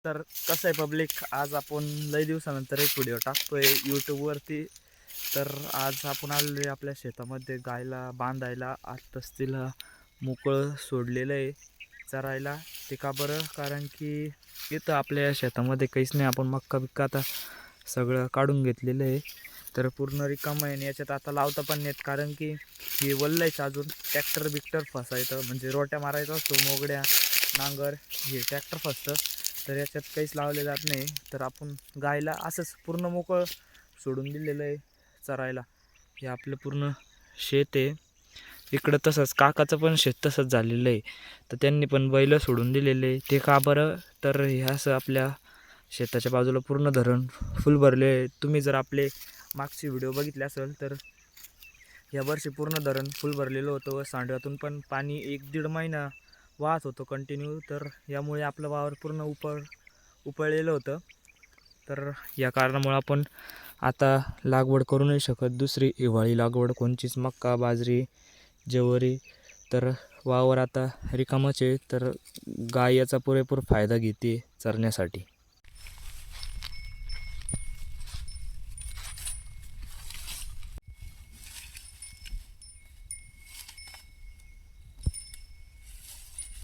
तर कसं आहे पब्लिक, आज आपण लई दिवसानंतर एक व्हिडिओ टाकतोय यूट्यूबवरती. तर आज आपण आलेलो आपल्या शेतामध्ये गायला बांधायला. आत्ताच तिला मोकळं सोडलेलं आहे चरायला. ते का बरं? कारण की इथं आपल्या शेतामध्ये काहीच नाही. आपण मक्का बिक्का आता सगळं काढून घेतलेलं आहे. तर पूर्ण रिकामं आहे. याच्यात आता लावता पण नाहीत, कारण की हे वल्लायचं अजून. ट्रॅक्टर बिक्टर फसायचं म्हणजे रोट्या मारायचा असतो, मोगड्या नांगर हे ट्रॅक्टर फसतं. तर याच्यात काहीच लावले जात नाही. तर आपण गायला असंच पूर्ण मोकळं सोडून दिलेलं आहे चरायला. हे आपलं पूर्ण शेत आहे. इकडं तसंच काकाचं पण शेत तसंच झालेलं आहे. तर त्यांनी पण बैल सोडून दिलेले. ते का बरं? तर हे असं आपल्या शेताच्या बाजूला पूर्ण धरण फुल भरले आहे. तुम्ही जर आपले मागचे व्हिडिओ बघितले असेल तर या वर्षी पूर्ण धरण फुल भरलेलं होतं व सांडव्यातून पण पाणी 1-1.5 महिना वाहत होतं कंटिन्यू. तर यामुळे आपलं वावर पूर्ण उपळलेलं होतं. तर या कारणामुळे आपण आता लागवड करू नाही शकत दुसरी हिवाळी लागवड कोणचीच, मक्का बाजरी ज्वारी. तर वावर आता रिकामच आहे. तर गाय याचा पुरेपूर फायदा घेते चरण्यासाठी.